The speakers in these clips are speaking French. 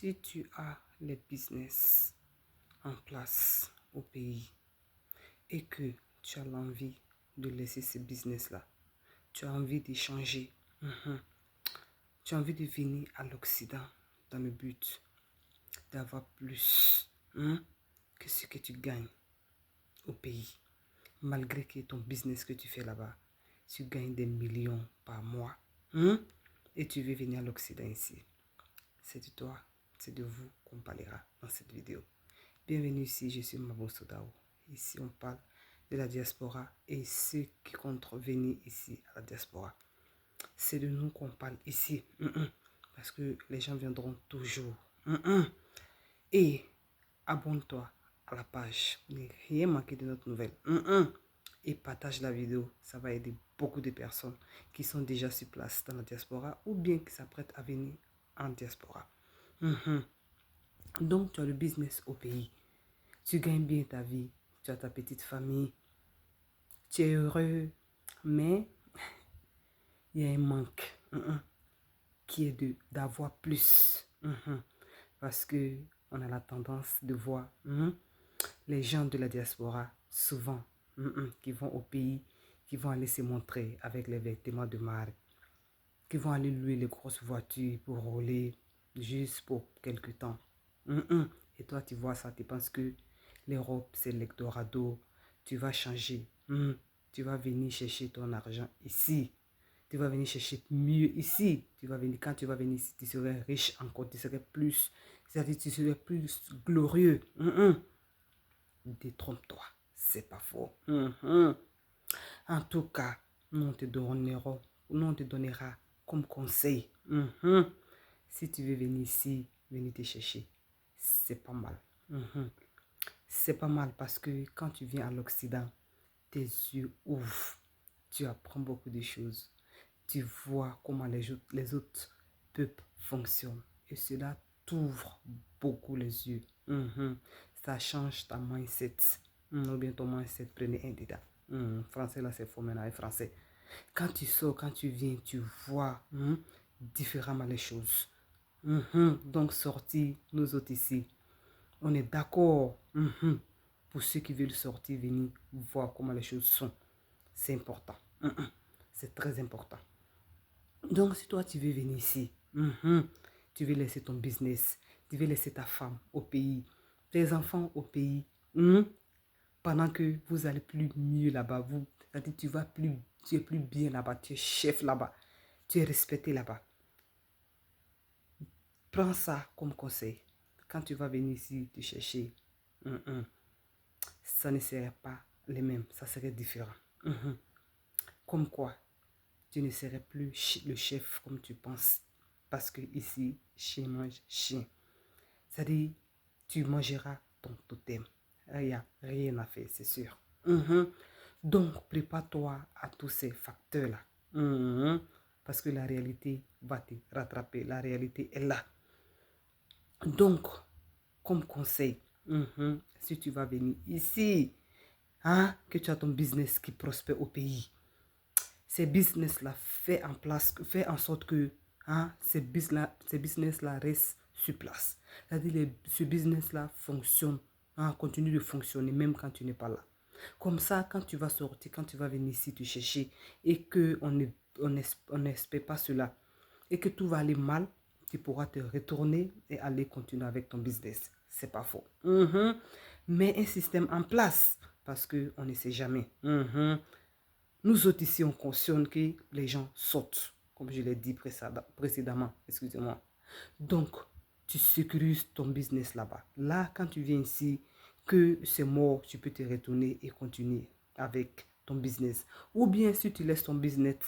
Si tu as les business en place au pays et que tu as l'envie de laisser ce business-là, tu as envie de changer, tu as envie de venir à l'Occident dans le but d'avoir plus que ce que tu gagnes au pays, malgré que ton business que tu fais là-bas, tu gagnes des millions par mois et tu veux venir à l'Occident ici. C'est de toi, c'est de vous qu'on parlera dans cette vidéo. Bienvenue ici, je suis Mabo Sodao. Ici, on parle de la diaspora et ceux qui comptent venir ici à la diaspora. C'est de nous qu'on parle ici. Parce que les gens viendront toujours. Et abonne-toi à la page. Ne rien manquer de notre nouvelle. Et partage la vidéo. Ça va aider beaucoup de personnes qui sont déjà sur place dans la diaspora ou bien qui s'apprêtent à venir en diaspora. Donc, tu as le business au pays. Tu gagnes bien ta vie. Tu as ta petite famille. Tu es heureux. Mais il y a un manque qui est d'avoir plus. Parce que on a la tendance de voir les gens de la diaspora souvent qui vont au pays, qui vont aller se montrer avec les vêtements de marque, qui vont aller louer les grosses voitures pour rouler juste pour quelque temps. Et toi, tu vois ça, tu penses que l'Europe, c'est l'Eldorado. Tu vas changer. Tu vas venir chercher ton argent ici. Tu vas venir chercher mieux ici. Quand tu vas venir ici, tu serais riche encore. Tu serais plus, c'est-à-dire tu serais plus glorieux. Détrompe-toi. C'est pas faux. En tout cas, nous on te donnera comme conseil. Si tu veux venir ici, venir te chercher, c'est pas mal. C'est pas mal parce que quand tu viens à l'Occident, tes yeux ouvrent. Tu apprends beaucoup de choses. Tu vois comment les autres peuples fonctionnent. Et cela t'ouvre beaucoup les yeux. Ça change ta mindset. Ou bien ton mindset, prenez un dédain. Français là, c'est faux maintenant, français. Quand tu sors, quand tu viens, tu vois différemment les choses. Donc sortir, nous autres ici, on est d'accord pour ceux qui veulent sortir, venir voir comment les choses sont. C'est important. C'est très important. Donc si toi tu veux venir ici, tu veux laisser ton business, tu veux laisser ta femme au pays, tes enfants au pays, pendant que vous allez plus mieux là-bas, c'est-à-dire tu es plus bien là-bas, tu es chef là-bas, tu es respecté là-bas. Prends ça comme conseil. Quand tu vas venir ici te chercher, ça ne serait pas les mêmes, ça serait différent. Comme quoi, tu ne serais plus le chef comme tu penses. Parce que ici, chien mange chien. C'est-à-dire, tu mangeras ton totem. Il n'y a rien à faire, c'est sûr. Donc, prépare-toi à tous ces facteurs-là. Parce que la réalité va te rattraper. La réalité est là. Donc, comme conseil, si tu vas venir ici, que tu as ton business qui prospère au pays, ces business-là fait en sorte que ces business-là restent sur place. C'est-à-dire ce business-là fonctionne, continue de fonctionner même quand tu n'es pas là. Comme ça, quand tu vas sortir, quand tu vas venir ici te chercher et qu'on n'espère pas cela et que tout va aller mal, tu pourras te retourner et aller continuer avec ton business. C'est pas faux. Mets un système en place parce qu'on ne sait jamais. Nous autres ici, on cautionne que les gens sautent, comme je l'ai dit précédemment, excusez-moi. Donc, tu sécurises ton business là-bas. Là, quand tu viens ici, que c'est mort, tu peux te retourner et continuer avec ton business. Ou bien, si tu laisses ton business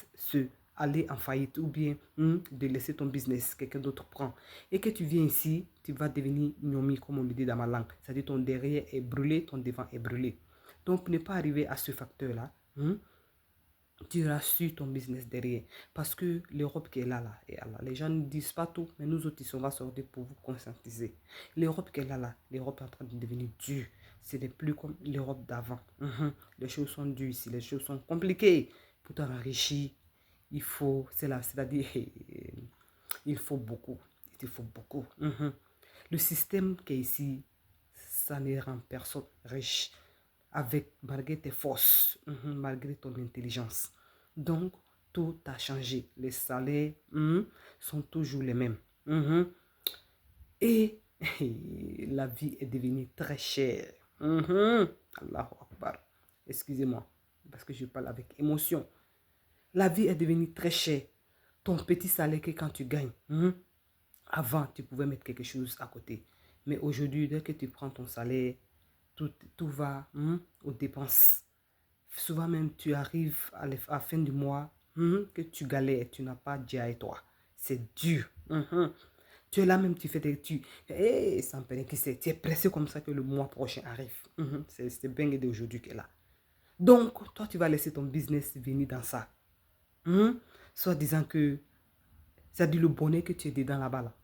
aller en faillite, ou bien de laisser ton business, quelqu'un d'autre prend, et que tu viens ici, tu vas devenir gnomi, comme on le dit dans ma langue. C'est-à-dire ton derrière est brûlé, ton devant est brûlé. Donc, pour ne pas arriver à ce facteur-là, tu rassures ton business derrière. Parce que l'Europe qui est là, et là. Les gens ne disent pas tout, mais nous autres, on va sortir pour vous conscientiser. L'Europe qui est là, l'Europe est en train de devenir dure. Ce n'est plus comme l'Europe d'avant. Les choses sont dures ici, les choses sont compliquées. Pour t'enrichir, il faut, c'est-à-dire, il faut beaucoup. Il te faut beaucoup. Le système qui est ici, ça ne rend personne riche malgré tes forces, malgré ton intelligence. Donc, tout a changé. Les salaires sont toujours les mêmes. Et la vie est devenue très chère. Allahu Akbar. Excusez-moi, parce que je parle avec émotion. La vie est devenue très chère. Ton petit salaire que quand tu gagnes, avant, tu pouvais mettre quelque chose à côté. Mais aujourd'hui, dès que tu prends ton salaire, tout va aux dépenses. Souvent même, tu arrives à la fin du mois, que tu galères, tu n'as pas Dieu et toi. C'est dur. Tu es là même, tu fais des... ça me paraît qui c'est. Tu es pressé comme ça que le mois prochain arrive. C'est bien d'aujourd'hui qui est là. Donc, toi, tu vas laisser ton business venir dans ça. Soit disant que, ça dit le bonheur que tu es dedans là-bas. Là.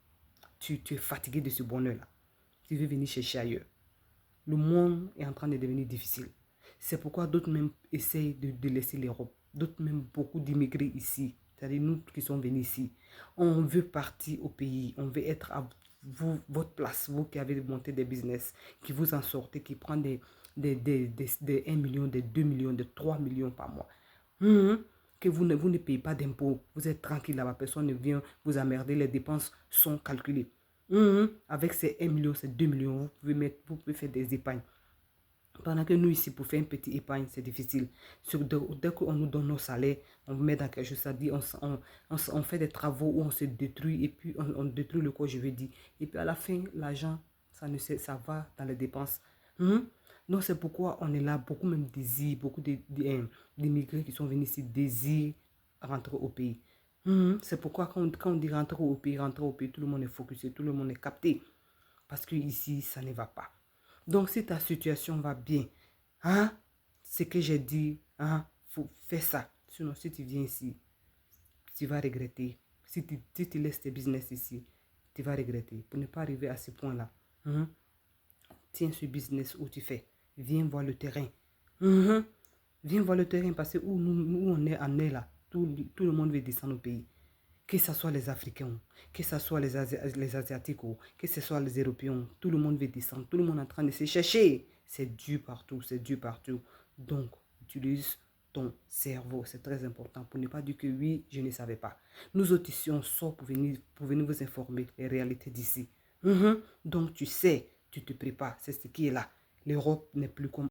Tu es fatigué de ce bonheur-là. Tu veux venir chercher ailleurs. Le monde est en train de devenir difficile. C'est pourquoi d'autres même essayent de laisser l'Europe. D'autres même, beaucoup d'immigrés ici. C'est-à-dire nous qui sommes venus ici. On veut partir au pays. On veut être à vous, votre place. Vous qui avez monté des business, qui vous en sortez, qui prennent des 1 million, des 2 millions, des 3 millions par mois. Que vous ne payez pas d'impôts. Vous êtes tranquille là-bas. Personne ne vient vous emmerder. Les dépenses sont calculées. Avec ces 1 million, ces 2 millions, vous pouvez faire des épargnes. Pendant que nous ici, pour faire une petite épargne, c'est difficile. Dès qu'on nous donne nos salaires, on met dans quelque chose, c'est-à-dire on fait des travaux où on se détruit et puis on détruit le corps, je veux dire. Et puis à la fin, l'argent, ça va dans les dépenses. Donc c'est pourquoi on est là, beaucoup même désirent, beaucoup d'immigrés qui sont venus ici désirent rentrer au pays. C'est pourquoi quand on dit rentrer au pays, tout le monde est focusé, tout le monde est capté. Parce que ici, ça ne va pas. Donc, si ta situation va bien, ce que j'ai dit, faut faire ça. Sinon, si tu viens ici, tu vas regretter. Si tu laisses tes business ici, tu vas regretter. Pour ne pas arriver à ce point-là, tiens ce business où tu fais. Viens voir le terrain. Viens voir le terrain parce que où on est en est là, tout le monde veut descendre au pays. Que ce soit les Africains, que ce soit les Asiatiques, que ce soit les Européens, tout le monde veut descendre, tout le monde est en train de se chercher. C'est dur partout, c'est dur partout. Donc, utilise ton cerveau, c'est très important pour ne pas dire que oui, je ne savais pas. Nous autres ici, on sort pour venir vous informer les réalités d'ici. Donc, tu sais, tu te prépares, c'est ce qui est là. L'Europe n'est plus comme